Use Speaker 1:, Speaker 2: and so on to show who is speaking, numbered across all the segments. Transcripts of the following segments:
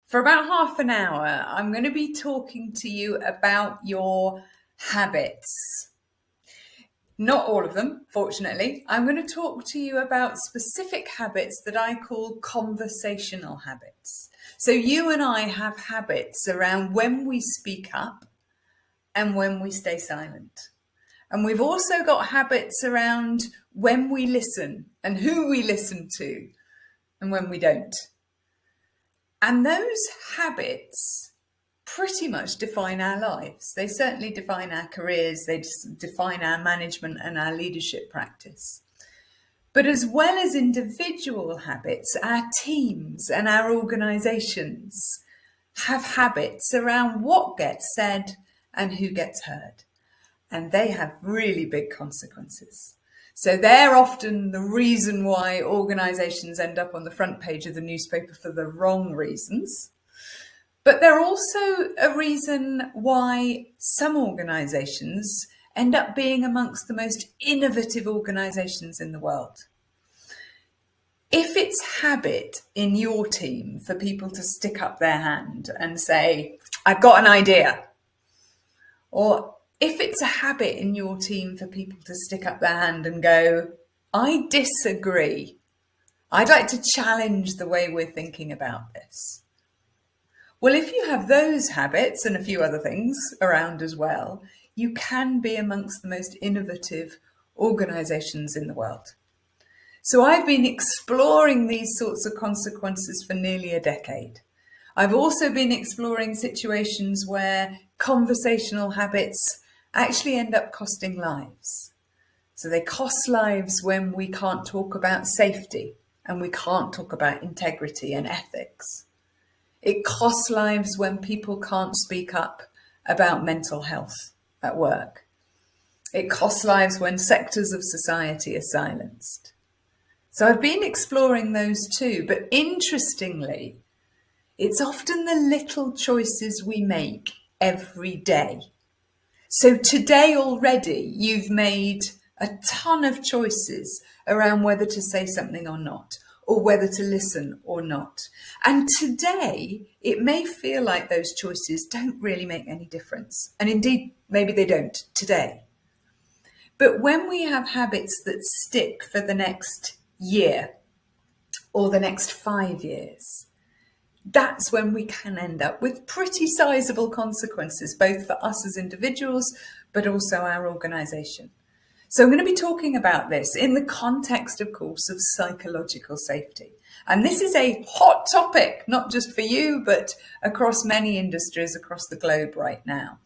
Speaker 1: For about half an hour, I'm going to be talking to you about your habits. Not all of them, fortunately. I'm going to talk to you about specific habits that I call conversational habits. So you and I have habits around when we speak up and when we stay silent. And we've also got habits around when we listen and who we listen to and when we don't. And those habits pretty much define our lives. They certainly define our careers. They define our management and our leadership practice. But as well as individual habits, our teams and our organizations have habits around what gets said and who gets heard. And they have really big consequences. So they're often the reason why organizations end up on the front page of the newspaper for the wrong reasons. But they're also a reason why some organizations end up being amongst the most innovative organizations in the world. If it's habit in your team for people to stick up their hand and say, I've got an idea, or if it's a habit in your team for people to stick up their hand and go, I disagree, I'd like to challenge the way we're thinking about this. Well, if you have those habits and a few other things around as well, you can be amongst the most innovative organizations in the world. So I've been exploring these sorts of consequences for nearly a decade. I've also been exploring situations where conversational habits actually end up costing lives. So they cost lives when we can't talk about safety and we can't talk about integrity and ethics. It costs lives when people can't speak up about mental health at work. It costs lives when sectors of society are silenced. So I've been exploring those too, but interestingly, it's often the little choices we make every day. So today already, you've made a ton of choices around whether to say something or not, or whether to listen or not. And today, it may feel like those choices don't really make any difference. And indeed, maybe they don't today. But when we have habits that stick for the next year or the next 5 years, that's when we can end up with pretty sizable consequences, both for us as individuals, but also our organisation. So I'm going to be talking about this in the context, of course, of psychological safety. And this is a hot topic, not just for you, but across many industries across the globe right now.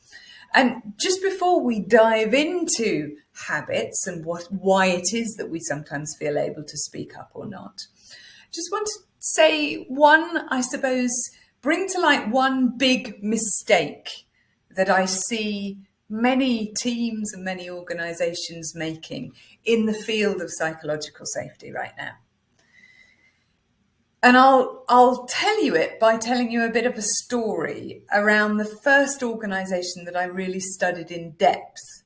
Speaker 1: And just before we dive into habits and why it is that we sometimes feel able to speak up or not, just want to say bring to light one big mistake that I see many teams and many organizations making in the field of psychological safety right now. And I'll tell you it by telling you a bit of a story around the first organization that I really studied in depth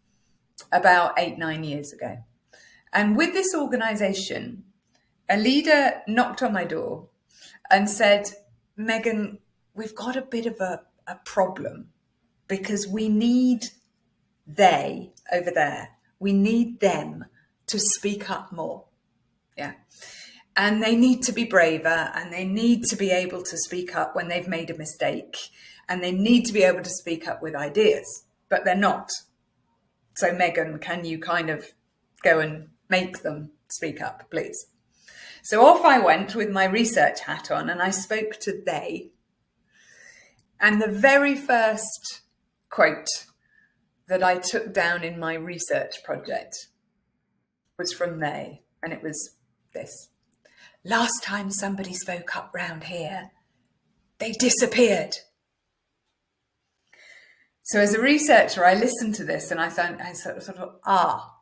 Speaker 1: about 8-9 years ago. And with this organization, a leader knocked on my door and said, Megan, we've got a bit of a problem because we need they over there. We need them to speak up more. Yeah. And they need to be braver and they need to be able to speak up when they've made a mistake and they need to be able to speak up with ideas, but they're not. So Megan, can you kind of go and make them speak up, please? So off I went with my research hat on and I spoke to they. And the very first quote that I took down in my research project was from they. And it was this. Last time somebody spoke up round here, they disappeared. So as a researcher, I listened to this and I thought,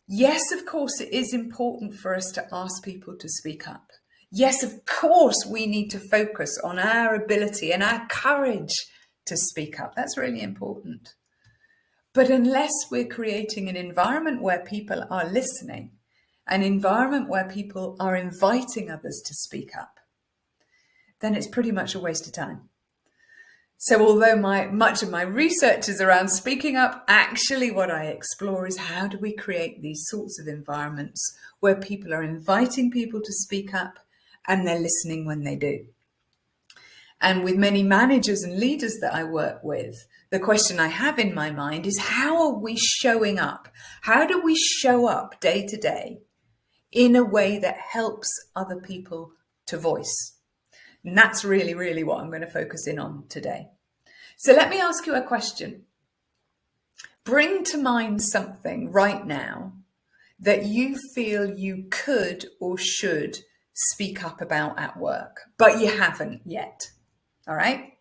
Speaker 1: yes, of course, it is important for us to ask people to speak up. Yes, of course, we need to focus on our ability and our courage to speak up. That's really important. But unless we're creating an environment where people are listening, an environment where people are inviting others to speak up, then it's pretty much a waste of time. So although much of my research is around speaking up, actually what I explore is how do we create these sorts of environments where people are inviting people to speak up and they're listening when they do. And with many managers and leaders that I work with, the question I have in my mind is, how are we showing up? How do we show up day to day in a way that helps other people to voice? And that's really, really what I'm going to focus in on today. So let me ask you a question. Bring to mind something right now that you feel you could or should speak up about at work, but you haven't yet. All right?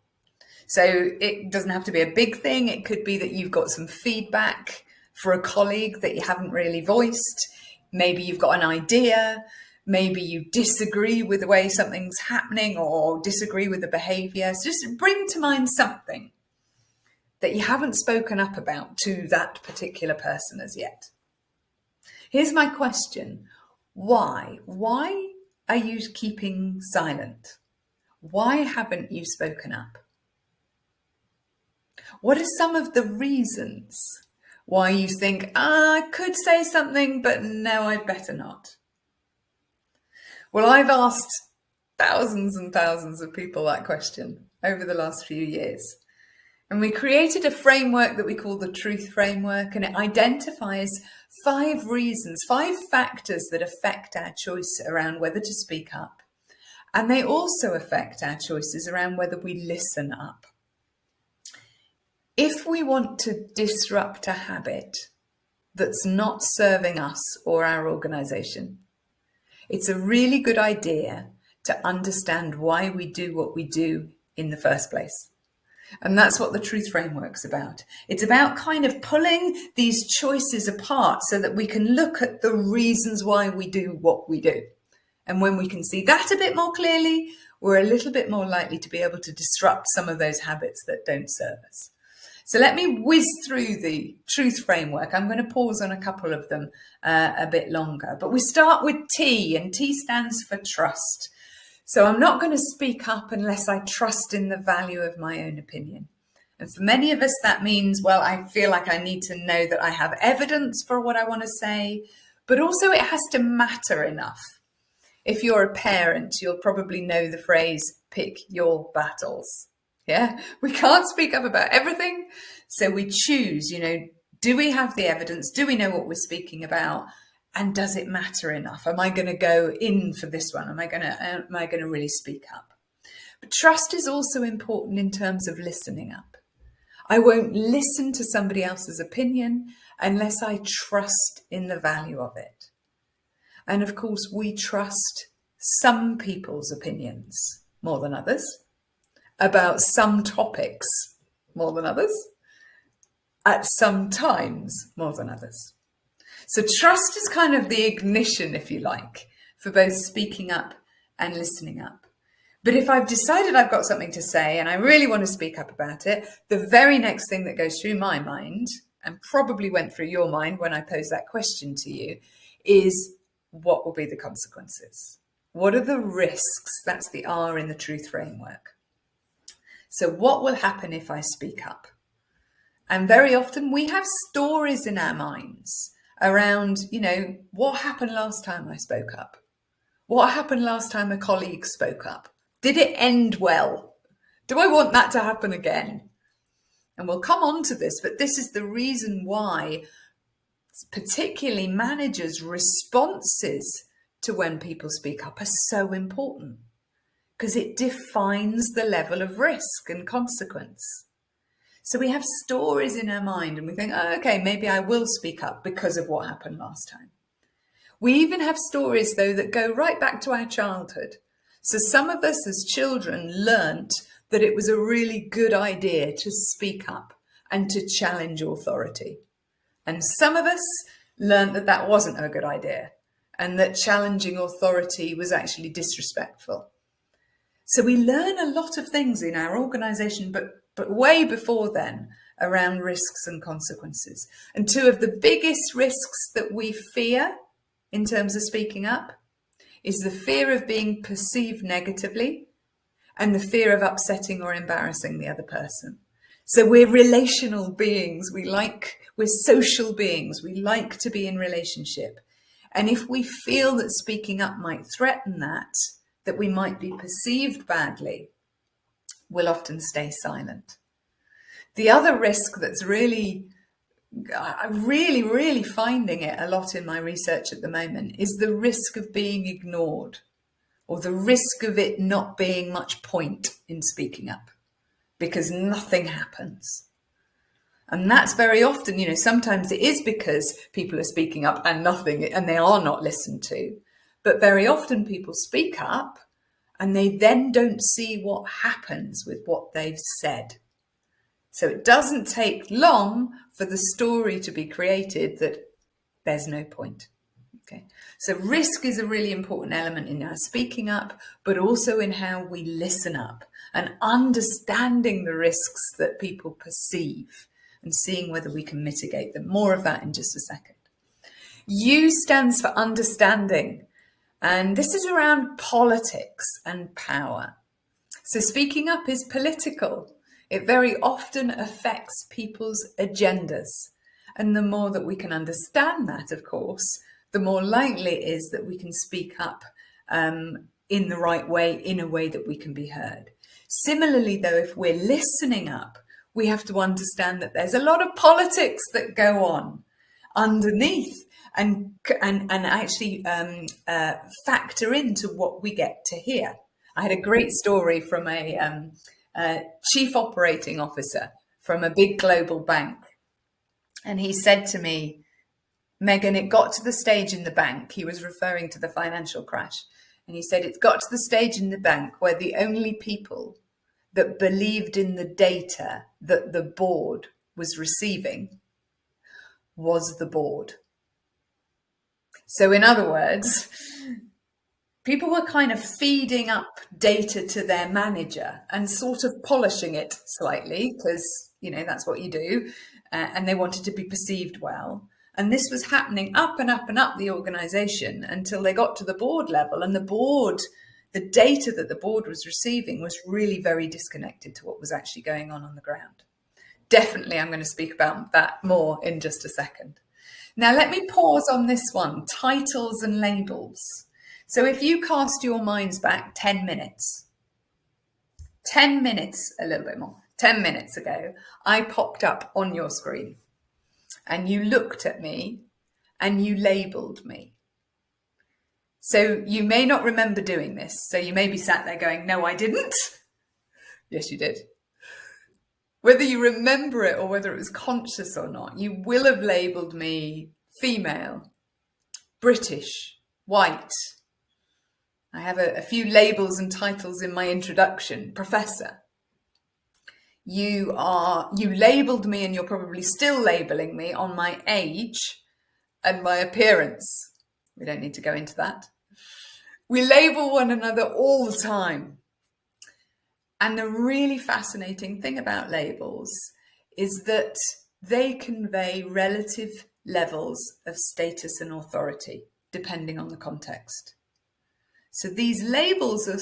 Speaker 1: So it doesn't have to be a big thing. It could be that you've got some feedback for a colleague that you haven't really voiced. Maybe you've got an idea. Maybe you disagree with the way something's happening or disagree with the behavior. So just bring to mind something that you haven't spoken up about to that particular person as yet. Here's my question. Why? Why are you keeping silent? Why haven't you spoken up? What are some of the reasons why you think, I could say something, but no, I'd better not? Well, I've asked thousands and thousands of people that question over the last few years. And we created a framework that we call the Truth Framework, and it identifies 5 reasons, 5 factors that affect our choice around whether to speak up. And they also affect our choices around whether we listen up. If we want to disrupt a habit that's not serving us or our organization, it's a really good idea to understand why we do what we do in the first place. And that's what the Truth Framework's about. It's about kind of pulling these choices apart so that we can look at the reasons why we do what we do. And when we can see that a bit more clearly, we're a little bit more likely to be able to disrupt some of those habits that don't serve us. So let me whiz through the Truth Framework. I'm going to pause on a couple of them a bit longer. But we start with T, and T stands for trust. So I'm not going to speak up unless I trust in the value of my own opinion. And for many of us, that means, well, I feel like I need to know that I have evidence for what I want to say, but also it has to matter enough. If you're a parent, you'll probably know the phrase, pick your battles. Yeah, we can't speak up about everything. So we choose, do we have the evidence? Do we know what we're speaking about? And does it matter enough? Am I going to go in for this one? Am I going to really speak up? But trust is also important in terms of listening up. I won't listen to somebody else's opinion unless I trust in the value of it. And of course, we trust some people's opinions more than others, about some topics more than others, at some times more than others. So trust is kind of the ignition, if you like, for both speaking up and listening up. But if I've decided I've got something to say and I really want to speak up about it, the very next thing that goes through my mind, and probably went through your mind when I posed that question to you, is what will be the consequences? What are the risks? That's the R in the Truth Framework. So what will happen if I speak up? And very often we have stories in our minds around, what happened last time I spoke up? What happened last time a colleague spoke up? Did it end well? Do I want that to happen again? And we'll come on to this, but this is the reason why particularly managers' responses to when people speak up are so important, because it defines the level of risk and consequence. So we have stories in our mind and we think, oh, okay, maybe I will speak up because of what happened last time. We even have stories, though, that go right back to our childhood. So some of us as children learnt that it was a really good idea to speak up and to challenge authority. And some of us learnt that that wasn't a good idea and that challenging authority was actually disrespectful. So we learn a lot of things in our organisation, but way before then, around risks and consequences. And 2 of the biggest risks that we fear in terms of speaking up is the fear of being perceived negatively and the fear of upsetting or embarrassing the other person. So we're relational beings. We're social beings. We like to be in relationship. And if we feel that speaking up might threaten that we might be perceived badly, we'll often stay silent. The other risk that's really finding it a lot in my research at the moment is the risk of being ignored, or the risk of it not being much point in speaking up because nothing happens. And that's very often, sometimes it is because people are speaking up and they are not listened to. But very often people speak up and they then don't see what happens with what they've said. So it doesn't take long for the story to be created that there's no point. Okay. So risk is a really important element in our speaking up, but also in how we listen up and understanding the risks that people perceive and seeing whether we can mitigate them. More of that in just a second. U stands for understanding, and this is around politics and power. So speaking up is political. It very often affects people's agendas. And the more that we can understand that, of course, the more likely it is that we can speak up in the right way, in a way that we can be heard. Similarly, though, if we're listening up, we have to understand that there's a lot of politics that go on underneath and actually factor into what we get to hear. I had a great story from a chief operating officer from a big global bank. And he said to me, Megan, it got to the stage in the bank. He was referring to the financial crash. And he said, it got to the stage in the bank where the only people that believed in the data that the board was receiving was the board. So in other words, people were kind of feeding up data to their manager and sort of polishing it slightly because, that's what you do. And they wanted to be perceived well. And this was happening up and up and up the organization until they got to the board level. And the data that the board was receiving was really very disconnected to what was actually going on the ground. Definitely, I'm going to speak about that more in just a second. Now, let me pause on this one, titles and labels. So if you cast your minds back 10 minutes, a little bit more, 10 minutes ago, I popped up on your screen and you looked at me and you labelled me. So you may not remember doing this. So you may be sat there going, no, I didn't. Yes, you did. Whether you remember it or whether it was conscious or not, you will have labelled me female, British, white. I have a few labels and titles in my introduction, professor. You labelled me, and you're probably still labelling me on my age and my appearance. We don't need to go into that. We label one another all the time. And the really fascinating thing about labels is that they convey relative levels of status and authority, depending on the context. So these labels are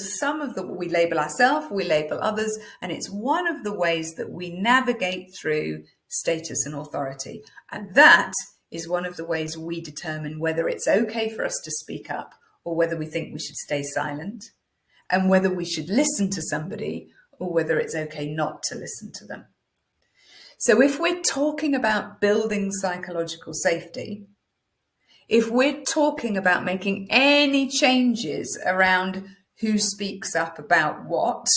Speaker 1: we label ourselves, we label others, and it's one of the ways that we navigate through status and authority. And that is one of the ways we determine whether it's okay for us to speak up or whether we think we should stay silent, and whether we should listen to somebody or whether it's okay not to listen to them. So if we're talking about building psychological safety, if we're talking about making any changes around who speaks up about what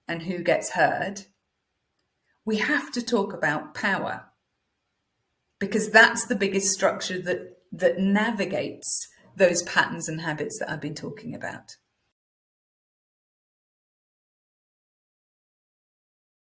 Speaker 1: and who gets heard, we have to talk about power, because that's the biggest structure that navigates those patterns and habits that I've been talking about.